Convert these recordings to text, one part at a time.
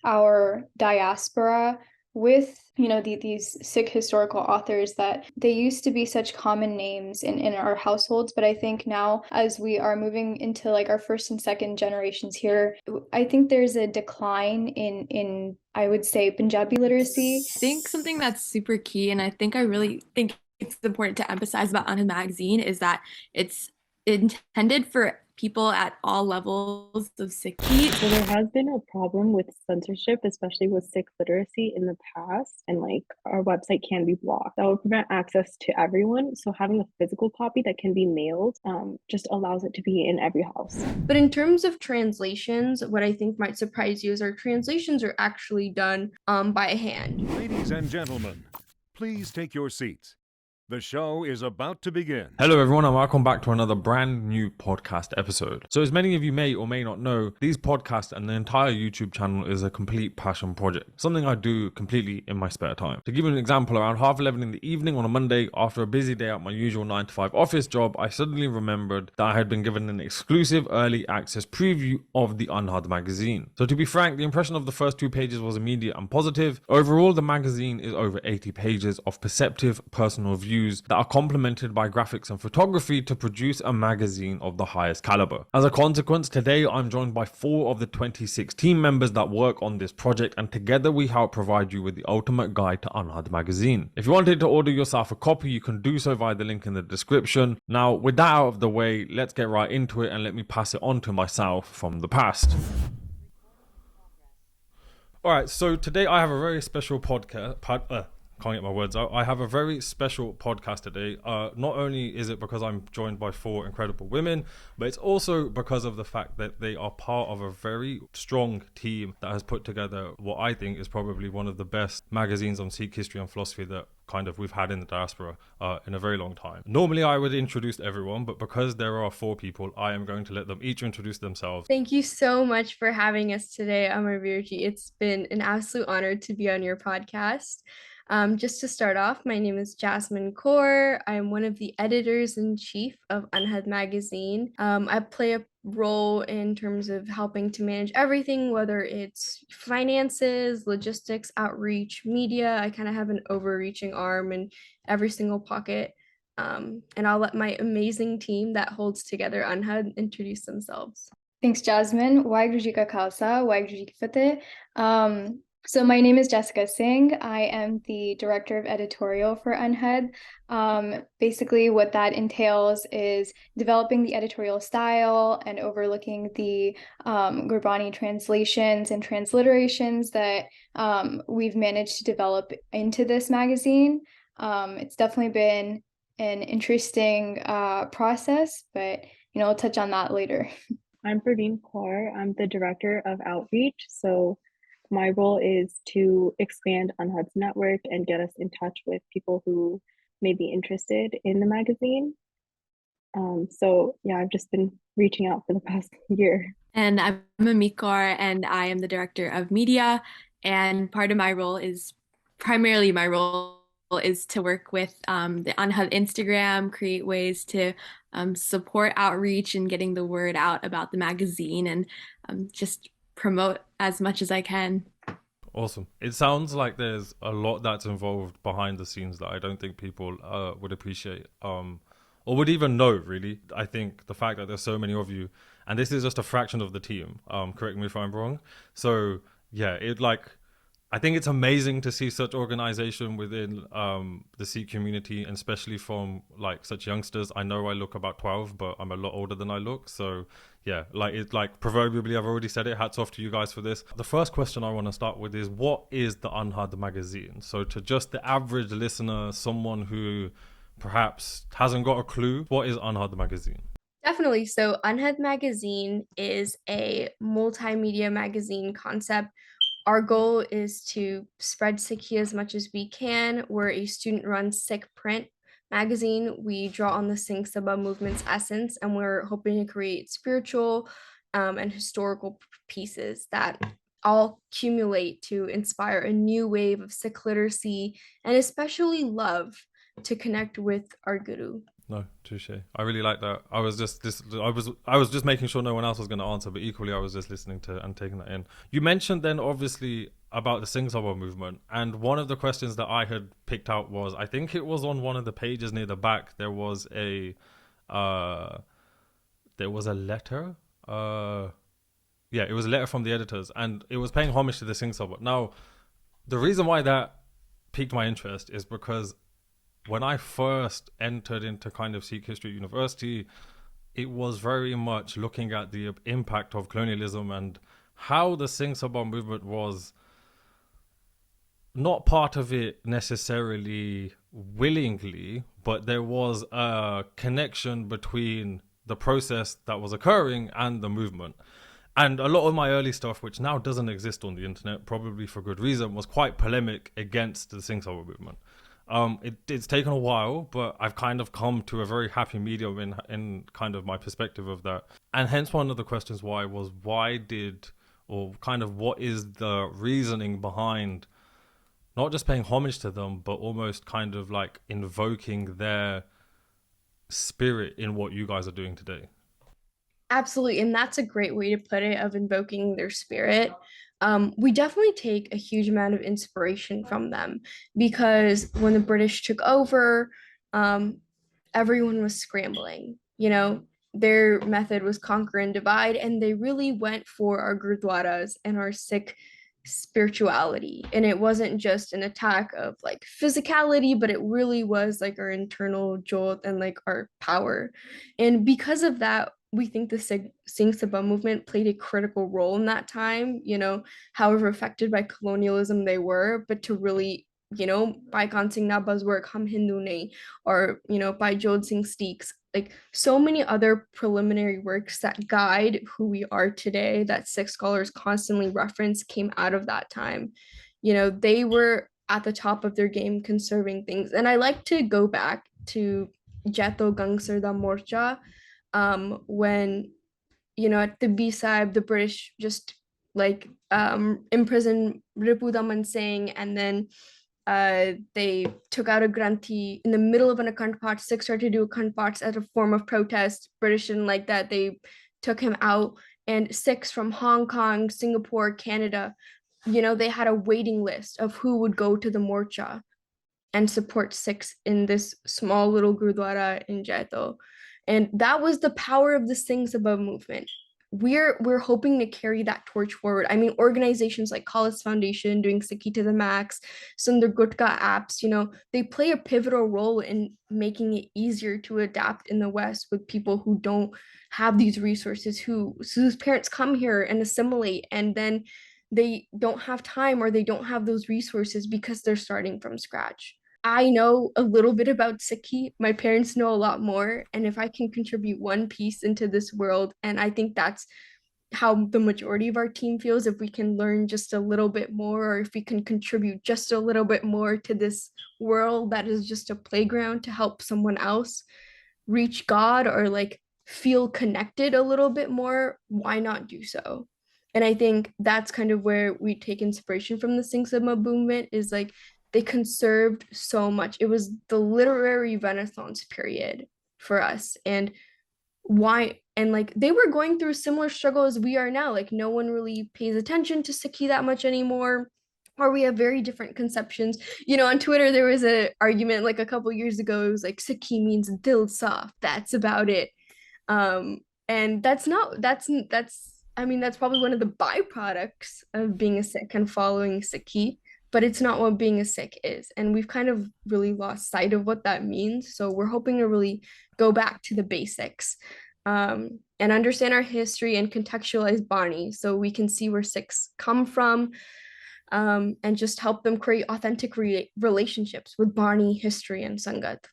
our diaspora with these Sikh historical authors, that they used to be such common names in our households. But I think now, as we are moving into like our first and second generations here, I think there's a decline in I would say Punjabi literacy. I think something that's super key, and I think I really think it's important to emphasize about Anhad magazine is that it's intended for people at all levels of Sikhi. So there has been a problem with censorship, especially with Sikh literacy in the past, and like our website can be blocked. That would prevent access to everyone. So having a physical copy that can be mailed just allows it to be in every house. But in terms of translations, what I think might surprise you is our translations are actually done by hand. Ladies and gentlemen, please take your seats. The show is about to begin. Hello everyone and welcome back to another brand new podcast episode. So as many of you may or may not know, these podcasts and the entire YouTube channel is a complete passion project. Something I do completely in my spare time. To give you an example, around 11:30 in the evening on a Monday, after a busy day at my usual 9 to 5 office job, I suddenly remembered that I had been given an exclusive early access preview of the Anhad magazine. So to be frank, the impression of the first 2 pages was immediate and positive. Overall, the magazine is over 80 pages of perceptive personal views that are complemented by graphics and photography to produce a magazine of the highest caliber. As a consequence, today I'm joined by 4 of the 26 team members that work on this project, and together we help provide you with the ultimate guide to Anhad magazine. If you wanted to order yourself a copy, you can do so via the link in the description. Now, with that out of the way, let's get right into it and let me pass it on to myself from the past. Alright, so today I have a very special podcast. Can't get my words out. I have a very special podcast today. Not only is it because I'm joined by 4 incredible women, but it's also because of the fact that they are part of a very strong team that has put together what I think is probably one of the best magazines on Sikh history and philosophy that we've had in the diaspora in a very long time. Normally I would introduce everyone, but because there are 4 people, I am going to let them each introduce themselves. Thank you so much for having us today, Amar Virji. It's been an absolute honor to be on your podcast. Just to start off, my name is Jasmine Kaur. I'm one of the editors-in-chief of Anhad magazine. I play a role in terms of helping to manage everything, whether it's finances, logistics, outreach, media. I kind of have an overreaching arm in every single pocket. And I'll let my amazing team that holds together Anhad introduce themselves. Thanks, Jasmine. Waheguru Ji Ka Khalsa, Waheguru Ji Ki Fateh. So my name is Jessica Singh. I am the director of editorial for Anhad. Basically, what that entails is developing the editorial style and overlooking the Gurbani translations and transliterations that we've managed to develop into this magazine. It's definitely been an interesting process, but I'll touch on that later. I'm Praveen Kaur. I'm the director of outreach. So my role is to expand Anhad's network and get us in touch with people who may be interested in the magazine. So yeah, I've just been reaching out for the past year. And I'm Amik Kaur, and I am the director of media. And part of my role is to work with the Anhad Instagram, create ways to support outreach and getting the word out about the magazine, and just promote as much as I can. Awesome. It sounds like there's a lot that's involved behind the scenes that I don't think people would appreciate or would even know, really. I think the fact that there's so many of you, and this is just a fraction of the team, correct me if I'm wrong. So yeah, I think it's amazing to see such organization within the Sikh community, and especially from such youngsters. I know I look about 12, but I'm a lot older than I look. So yeah, proverbially, I've already said it. Hats off to you guys for this. The first question I want to start with is, what is the Anhad magazine? So to just the average listener, someone who perhaps hasn't got a clue, what is Anhad magazine? Definitely. So Anhad magazine is a multimedia magazine concept. Our goal is to spread Sikhi as much as we can. We're a student-run Sikh print magazine. We draw on the Singh Sabha movement's essence, and we're hoping to create spiritual and historical pieces that all accumulate to inspire a new wave of Sikh literacy and especially love to connect with our Guru. No, touche. I really like that. I was just making sure no one else was going to answer, but equally I was just listening to and taking that in. You mentioned then obviously about the Sing Sabha movement, and one of the questions that I had picked out was, I think it was on one of the pages near the back. There was a letter. Yeah, it was a letter from the editors, and it was paying homage to the Sing Sabha. Now, the reason why that piqued my interest is because when I first entered into kind of Sikh history university, it was very much looking at the impact of colonialism and how the Singh Sabha movement was not part of it necessarily willingly, but there was a connection between the process that was occurring and the movement. And a lot of my early stuff, which now doesn't exist on the internet, probably for good reason, was quite polemic against the Singh Sabha movement. It's taken a while, but I've kind of come to a very happy medium in kind of my perspective of that. And hence one of the questions or kind of what is the reasoning behind not just paying homage to them, but almost kind of like invoking their spirit in what you guys are doing today? Absolutely. And that's a great way to put it, of invoking their spirit. We definitely take a huge amount of inspiration from them, because when the British took over, um, everyone was scrambling. Their method was conquer and divide, and they really went for our gurdwaras and our Sikh spirituality. And it wasn't just an attack of like physicality, but it really was like our internal jolt and like our power. And because of that, we think the Singh Sabha movement played a critical role in that time, however affected by colonialism they were, but to really, by Khan Singh Nabha's work, Hum Hindu Nahi, or, by Jodh Singh Steeks, like so many other preliminary works that guide who we are today, that Sikh scholars constantly reference, came out of that time. They were at the top of their game conserving things. And I like to go back to Jato Gangsar da Morcha, when, at the B-side, the British just like imprisoned Ripu Daman Singh, and then they took out a granthi in the middle of an Akhand Path. Sikhs started to do Akhand Paths as a form of protest. British didn't like that. They took him out. And Sikhs from Hong Kong, Singapore, Canada, they had a waiting list of who would go to the Morcha and support Sikhs in this small little Gurdwara in Jaito. And that was the power of the Singh Sabha movement. We're hoping to carry that torch forward. I mean, organizations like Khalis Foundation doing Sikhi to the Max, Sundar Gutka apps, they play a pivotal role in making it easier to adapt in the West with people who don't have these resources, whose parents come here and assimilate, and then they don't have time or they don't have those resources because they're starting from scratch. I know a little bit about Sikhi. My parents know a lot more. And if I can contribute one piece into this world, and I think that's how the majority of our team feels, if we can learn just a little bit more, or if we can contribute just a little bit more to this world that is just a playground to help someone else reach God, or like feel connected a little bit more, why not do so? And I think that's kind of where we take inspiration from the Singh Sabha movement, is like they conserved so much. It was the literary renaissance period for us. And like they were going through a similar struggle as we are now. Like no one really pays attention to Sikhi that much anymore, or we have very different conceptions. On Twitter there was an argument like a couple years ago. It was like Sikhi means dil soft. That's about it. And that's I mean, that's probably one of the byproducts of being a Sikh and following Sikhi, but it's not what being a Sikh is. And we've kind of really lost sight of what that means. So we're hoping to really go back to the basics, and understand our history and contextualize Barney so we can see where Sikhs come from, and just help them create authentic relationships with Barney, history, and Sangat.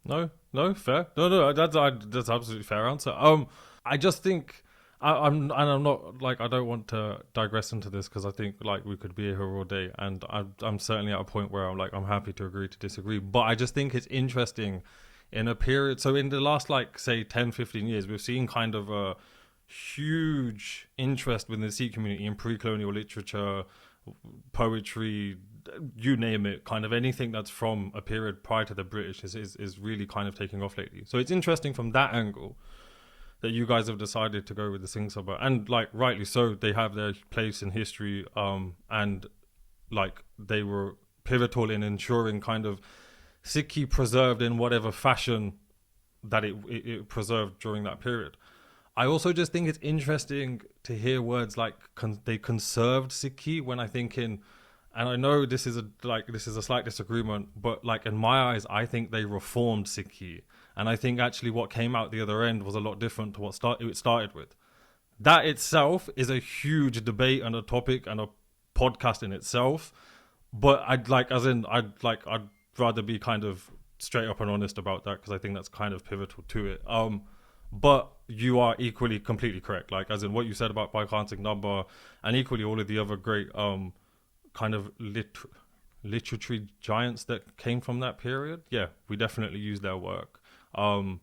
No, fair. No, that's absolutely fair answer. I just think I'm not like, I don't want to digress into this because I think like we could be here all day, and I'm certainly at a point where I'm like, I'm happy to agree to disagree, but I just think it's interesting in a period. So in the last like say 10-15 years, we've seen kind of a huge interest within the Sikh community in pre-colonial literature, poetry, you name it, kind of anything that's from a period prior to the British is really kind of taking off lately. So it's interesting from that angle that you guys have decided to go with the Singh Sabha, and like rightly so, they have their place in history, and like they were pivotal in ensuring kind of Sikhi preserved in whatever fashion that it preserved during that period. I also just think it's interesting to hear words like they conserved Sikhi, when I think and I know this is a slight disagreement, but like in my eyes, I think they reformed Sikhi, and I think actually what came out the other end was a lot different to what it started with. That itself is a huge debate and a topic and a podcast in itself. But I'd rather be kind of straight up and honest about that, because I think that's kind of pivotal to it. But you are equally completely correct. Like, as in what you said about Baikan number, and equally all of the other great kind of literary giants that came from that period. Yeah, we definitely use their work. But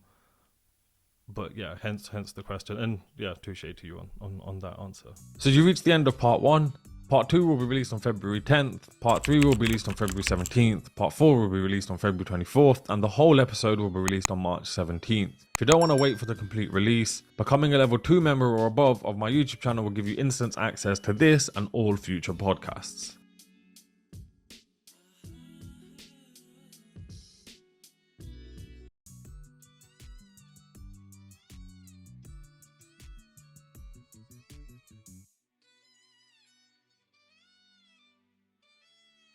yeah, hence the question. And yeah, touche to you on that answer. So you reached the end of part 1. Part 2 will be released on February 10th, Part 3 will be released on February 17th, Part 4 will be released on February 24th, and the whole episode will be released on March 17th. If you don't want to wait for the complete release, becoming a level 2 member or above of my YouTube channel will give you instant access to this and all future podcasts.